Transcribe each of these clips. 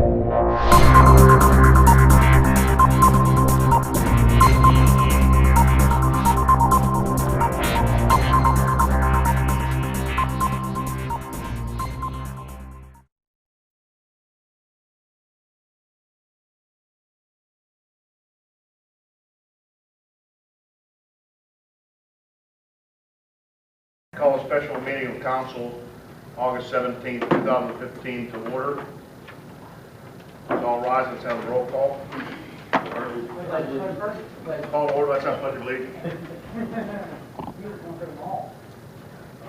Call a special meeting of council August 17, 2015 to order. Let's all rise. Let's have a roll call. Call to order. Let's have pledge of allegiance.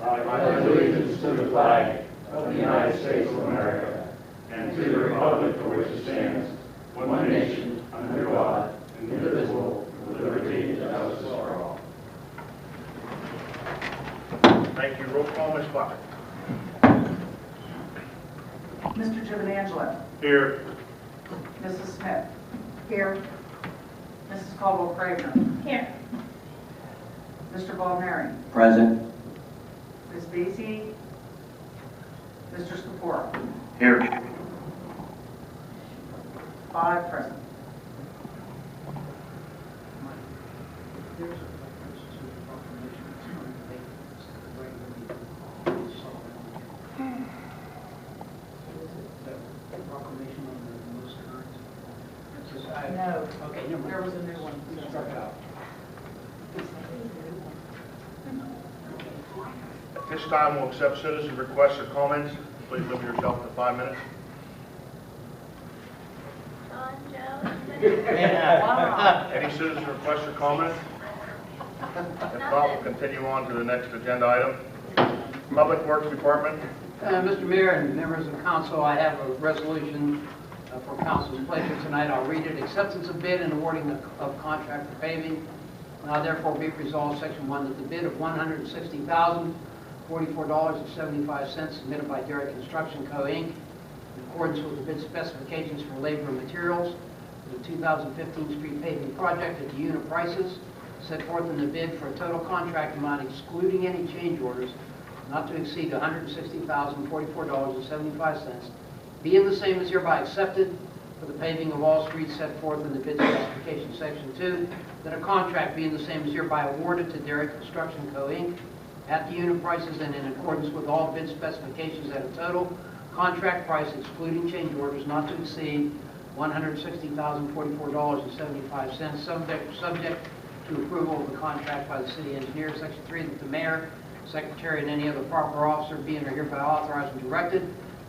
I pledge allegiance to the flag of the United States of America and to the republic for which it stands, one nation, under God, indivisible, with liberty and justice for all. Thank you. Roll call, Ms. Buck. Mr. Giovanangelo. Here. Mrs. Smith. Here. Mrs. Caldwell-Craven. Here. Mr. Ballmary. Present. Ms. Beasy. Mr. Scapora. Here. 5 present. No. Okay, there was a new one. At this time, we'll accept citizen requests or comments. Please limit yourself to 5 minutes. Any citizen requests or comments? If not, we'll continue on to the next agenda item. Public Works Department. Mr. Mayor and members of council, I have a resolution for council's pleasure tonight. I'll read it. Acceptance of bid and awarding of contract for paving. Therefore be resolved, section 1, that the bid of $160,044.75 submitted by Derrick Construction Co. Inc. in accordance with the bid specifications for labor and materials for the 2015 street paving project at the unit prices set forth in the bid for a total contract amount excluding any change orders not to exceed $160,044.75, being the same as hereby accepted for the paving of all streets set forth in the bid specification section 2, that a contract being the same as hereby awarded to Derrick Construction Co. Inc. at the unit prices and in accordance with all bid specifications at a total contract price excluding change orders not to exceed $160,044.75, subject to approval of the contract by the city engineer. Section 3, that the mayor, secretary, and any other proper officer being or hereby authorized and directed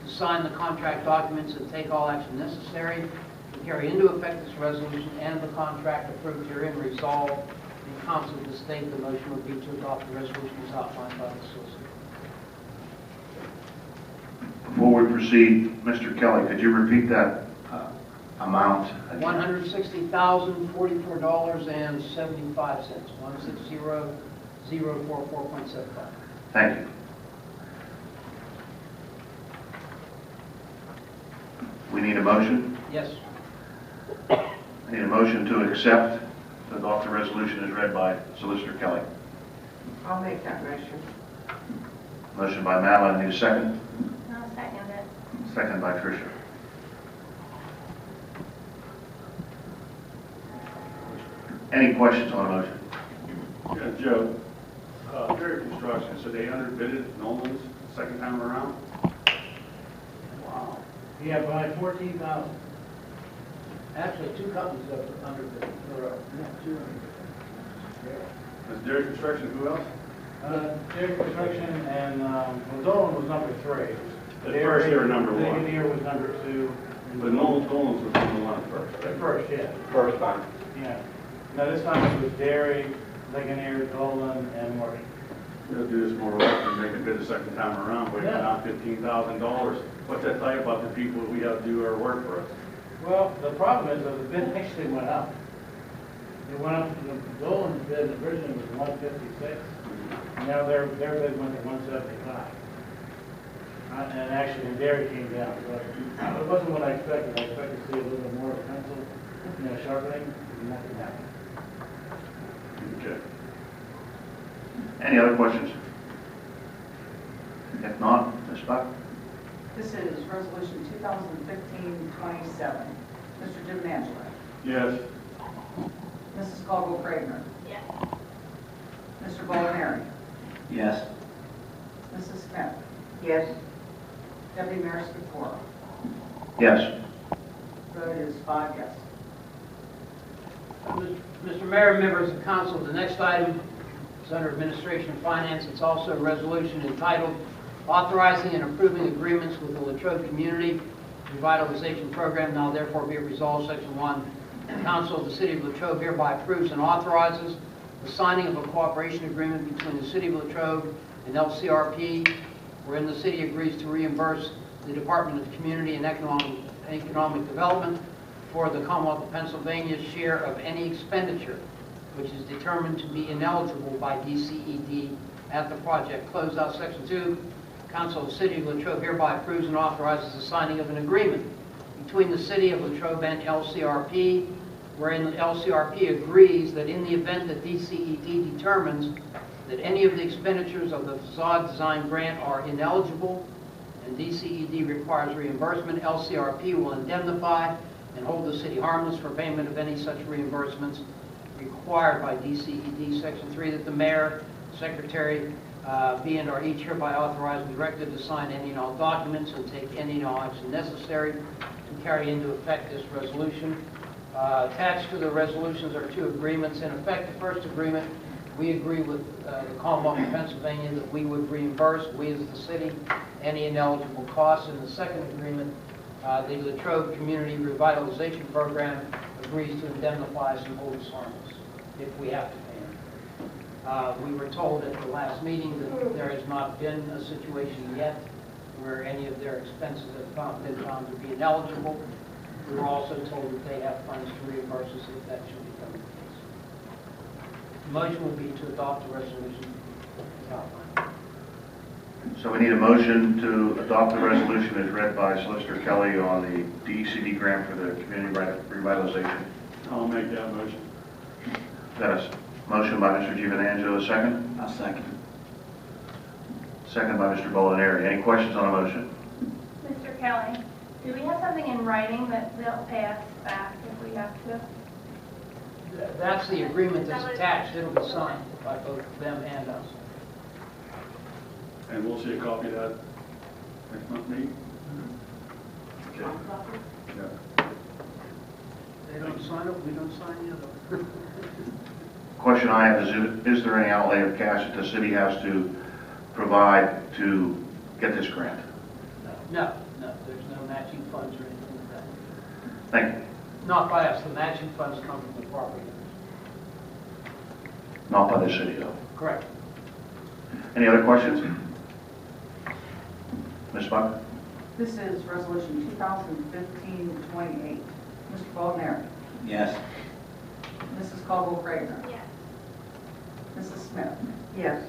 to sign the contract documents and take all action necessary to carry into effect this resolution and the contract approved herein resolved. The council to state the motion would be to adopt the resolution as outlined by the solicitor. Before we proceed, Mr. Kelly, could you repeat that amount? $160,044.75. 160,044.75. Thank you. We need a motion. Yes. I need a motion to accept the adopt the resolution as read by Solicitor Kelly. I'll make that motion. Motion by Madeline. Need a second? I'll second it. Second by Tricia. Any questions on the motion? Yeah, Joe, Derrick Construction, so they underbidded Nolan's second time around? Wow. Yeah, by 14,000. Actually, two companies are under the Was Derrick Construction, who else? Derrick Construction and Dalton was number 3. At first they were number 1. Ligonier was number 2. But Nolan's was number 1 first, At right? first, yeah. First time. Yeah. Now this time it was Derrick, Ligonier, Dalton, and Morgan. We'll do this more often, make a bid a second time around, but Yeah. not $15,000. What's that tell you about the people we have to do our work for us? Well, the problem is that the bid actually went up. It went up, the Dalton's bid originally was 156. Now their bid went to 175. And actually, the Derrick came down. So it wasn't what I expected. I expected to see a little bit more pencil, sharpening, and nothing happened. Okay. Any other questions? If not, Ms. Buck? This is Resolution 2015-27. Mr. Jim Angelo. Yes. Mrs. Caldwell-Cragner. Yes. Mr. Bulletin. Yes. Mrs. Smith. Yes. Deputy Mayor Spatafora. Yes. Vote is 5 yes. Mr. Mayor, members of council, the next item is under Administration and Finance. It's also a resolution entitled Authorizing and Approving Agreements with the Latrobe Community Revitalization Program. Now therefore be it resolved, Section 1, the Council of the City of Latrobe hereby approves and authorizes the signing of a cooperation agreement between the City of Latrobe and LCRP, wherein the city agrees to reimburse the Department of Community and Economic Development for the Commonwealth of Pennsylvania's share of any expenditure which is determined to be ineligible by DCED at the project. Closeout, Section 2. Council of the City of Latrobe hereby approves and authorizes the signing of an agreement between the City of Latrobe and LCRP, wherein the LCRP agrees that in the event that DCED determines that any of the expenditures of the facade design grant are ineligible and DCED requires reimbursement, LCRP will indemnify and hold the city harmless for payment of any such reimbursements required by DCED. Section 3, that the mayor, secretary, be and are each hereby authorized and directed to sign any and all documents and take any and all action necessary to carry into effect this resolution. Attached to the resolutions are 2 agreements. In effect, the first agreement, we agree with the Commonwealth of Pennsylvania that we would reimburse, we as the city, any ineligible costs. In the second agreement, the Latrobe Community Revitalization Program agrees to indemnify us and hold us harmless if we have to pay them. We were told at the last meeting that there has not been a situation yet where any of their expenses have been found to be ineligible. We were also told that they have funds to reimburse us if that should become the case. The motion will be to adopt the resolution as outlined. So we need a motion to adopt the resolution as read by Solicitor Kelly on the DCD grant for the community revitalization. I'll make that motion. Got a motion by Mr. Giovanangelo, a second? I'll second. Second by Mr. Molinari. Any questions on the motion? Mr. Kelly, do we have something in writing that they'll pay us back if we have to? That's the agreement that's attached. It'll be signed by both them and us. And we'll see a copy of that next month meeting? Okay. Yeah. They don't sign it, we don't sign the other. Question I have is there any outlay of cash that the city has to provide to get this grant? No, there's no matching funds or anything like that. Thank you. Not by us, the matching funds come from the property owners. Not by the city, though. Correct. Any other questions? Ms. Buck? This is Resolution 2015-28. Mr. Bulletin. Yes. Mrs. Caldwell-Cragner. Yes. Mrs. Smith. Yes.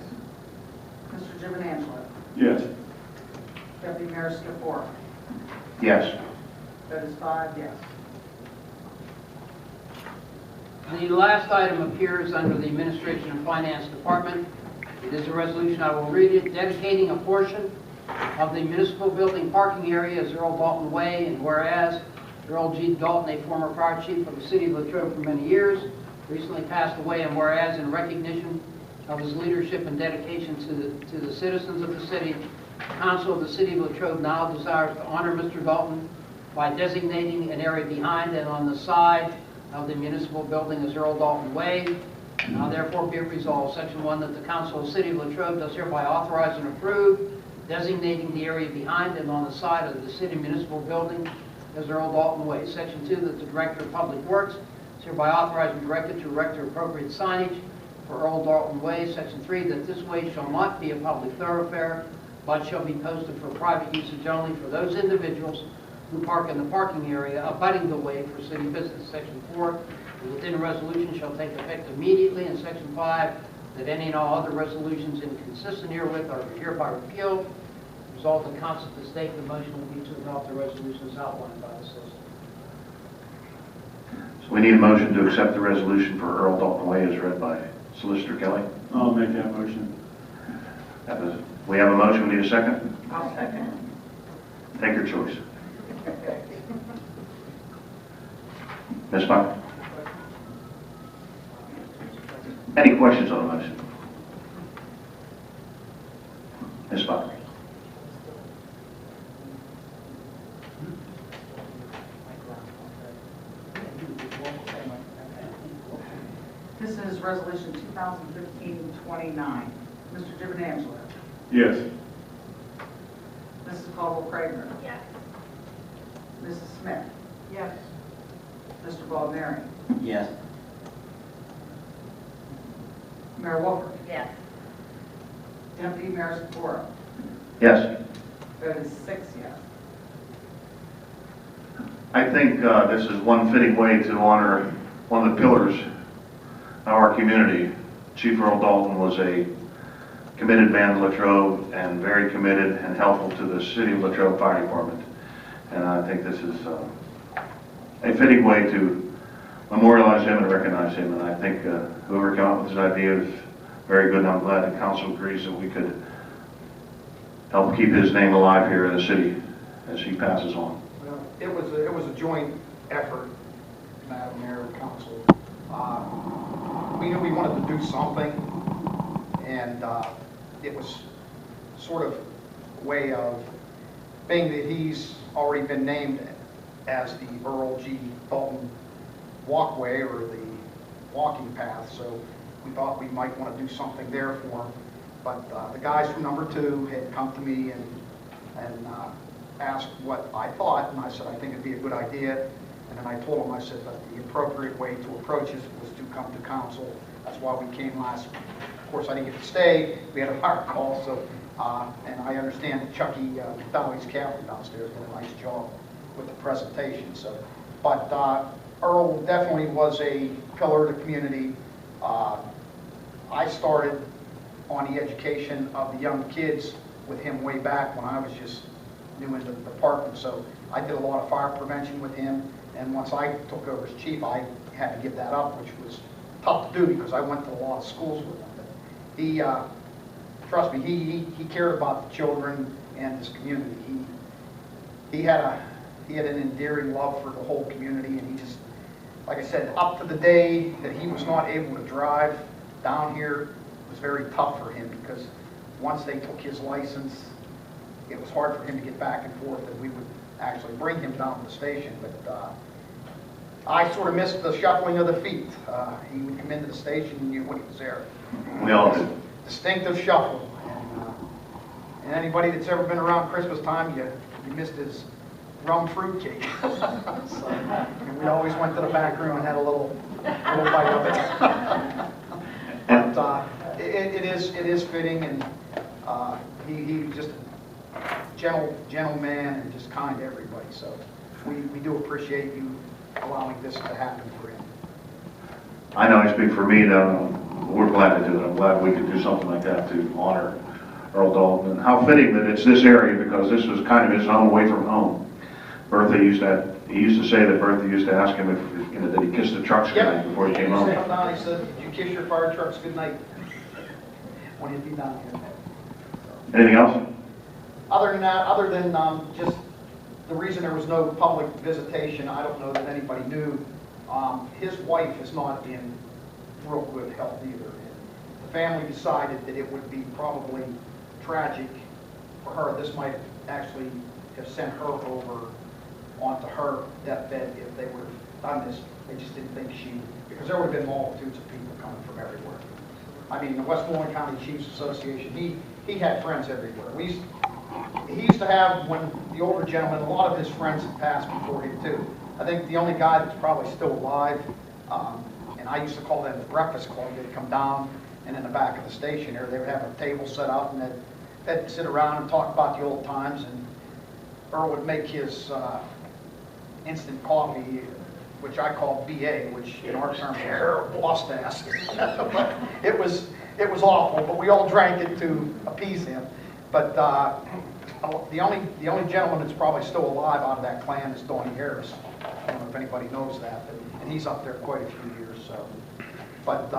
Mr. Giovanangelo. Yes. Deputy Mayor Spatafora. Yes. Vote is 5 yes. The last item appears under the Administration and Finance Department. It is a resolution, I will read it, dedicating a portion of the municipal building parking area as Earl Dalton Way, and whereas Earl G. Dalton, a former fire chief of the city of Latrobe for many years, recently passed away, and whereas in recognition of his leadership and dedication to the citizens of the city, the Council of the City of Latrobe now desires to honor Mr. Dalton by designating an area behind and on the side of the municipal building as Earl Dalton Way. Now therefore be it resolved, Section 1, that the Council of the City of Latrobe does hereby authorize and approve designating the area behind and on the side of the city municipal building as Earl Dalton Way. Section 2, that the Director of Public Works is hereby authorized and directed to erect the appropriate signage for Earl Dalton Way. Section 3, that this way shall not be a public thoroughfare, but shall be posted for private usage only for those individuals who park in the parking area abutting the way for city business. Section 4, within a resolution shall take effect immediately. And Section 5, that any and all other resolutions inconsistent herewith are hereby repealed. Resolved, the council to state the motion will be to adopt the resolutions outlined by the solicitor. So we need a motion to accept the resolution for Earl Dalton Way as read by Solicitor Kelly. I'll make that motion. We have a motion. We need a second. I'll second. Take your choice. Ms. Buck? Any questions on the motion? Ms. Buck? This is Resolution 2015-29. Mr. Giovanangelo. Yes. Mrs. Caldwell-Cragner. Yes. Mrs. Smith. Yes. Mr. Baldner. Yes. Mayor Wolford. Yes. Deputy Mayor Sikora. Yes. Vote is 6 yes. I think this is one fitting way to honor one of the pillars of our community. Chief Earl Dalton was a committed man to Latrobe and very committed and helpful to the City of Latrobe Fire Department. And I think this is a fitting way to memorialize him and recognize him. And I think whoever came up with this idea is very good, and I'm glad the council agrees that we could help keep his name alive here in the city as he passes on. Well, it was a joint effort, Madam Mayor and Council. We knew we wanted to do something, and it was sort of a way of, being that he's already been named as the Earl G. Dalton walkway, or the walking path, so we thought we might want to do something there for him. But the guys from number 2 had come to me and asked what I thought, and I said I think it'd be a good idea. And then I told them, I said that the appropriate way to approach it was to come to council. That's why we came last week. Of course, I didn't get to stay. We had a fire call, so and I understand that Chucky McDowell's captain downstairs did a nice job with the presentation. So, but Earl definitely was a pillar of the community. I started on the education of the young kids with him way back when I was just new into the department. So I did a lot of fire prevention with him. And once I took over as chief, I had to give that up, which was tough to do because I went to a lot of schools with him. But he, trust me, he cared about the children and his community. He had an endearing love for the whole community, and he just, like I said, up to the day that he was not able to drive down here, it was very tough for him because once they took his license, it was hard for him to get back and forth, and we would actually bring him down to the station. But I sort of missed the shuffling of the feet. He would come into the station and you knew when he was there. We all did. Distinctive shuffle. And anybody that's ever been around Christmas time, you missed his rum fruit cake. So, and we always went to the back room and had a little bite of it. But it is fitting, and he was just a gentle man and just kind to everybody. So we do appreciate you allowing this to happen for him. I know I speak for me, though. We're glad to do it. I'm glad we could do something like that to honor Earl Dalton. And how fitting that it's this area, because this was kind of his home away from home. He used to say that Bertha used to ask him if, did he kiss the trucks goodnight before he came home. He said, did you kiss your fire trucks goodnight when he'd be down here? Anything else? Other than that, just the reason there was no public visitation, I don't know that anybody knew. His wife is not in real good health either. And the family decided that it would be probably tragic for her. This might actually have sent her over onto her deathbed if they would have done this. They just didn't think because there would have been multitudes of people coming from everywhere. I mean, the Westmoreland County Chiefs Association, he had friends everywhere. He used to have, when the older gentleman, a lot of his friends had passed before him too. I think the only guy that's probably still alive, and I used to call them the breakfast club, they'd come down, and in the back of the station here, they would have a table set up, and they'd sit around and talk about the old times, and Earl would make his instant coffee, which I call BA, which in our terms is terrible, lost ass. But it was awful, but we all drank it to appease him. But the only gentleman that's probably still alive out of that clan is Donnie Harris. I don't know if anybody knows that, and he's up there quite a few years. So, but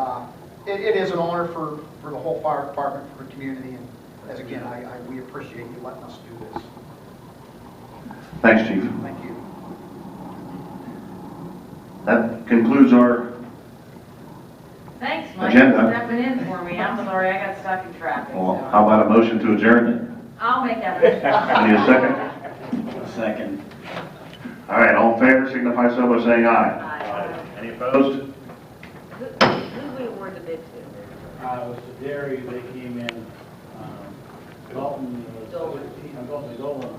it is an honor for the whole fire department, for the community, and as again, we appreciate you letting us do this. Thanks, Chief. Thank you. That concludes our Thanks, Mike, Agenda. for stepping in for me. I'm sorry, I got stuck in traffic. Well, how about a motion to adjourn then? I'll make that motion. Need a second? Second. All right, all in favor, signify so by saying aye. Aye. Any opposed? Who did we award the bid to? It was the dairy, they came in, Dalton was Dolan. 17, Dalton Dolan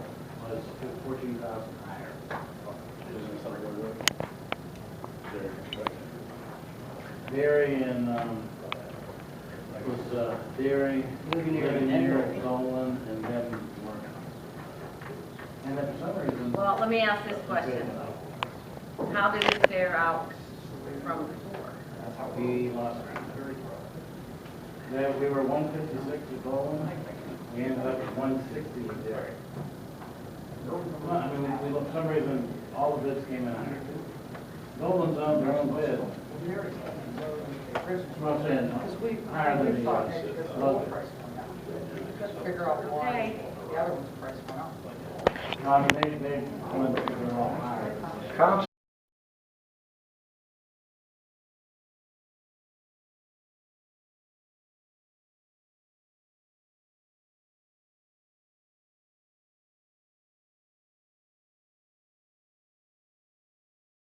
was 14,000 higher. Dairy and, it was, dairy, Ligonier, Dolan, and then Morgan. And then for some reason. Well, let me ask this question. How did it fare out from before? We lost. Yeah, we were 156 with Dolan. We ended up at 160 with dairy. I mean, for some reason, all the bids came in higher. Dolan's on their own bid. That's what I'm saying, higher than the others. Figure out why Okay. the other one's price went up. No, I mean, they went all higher.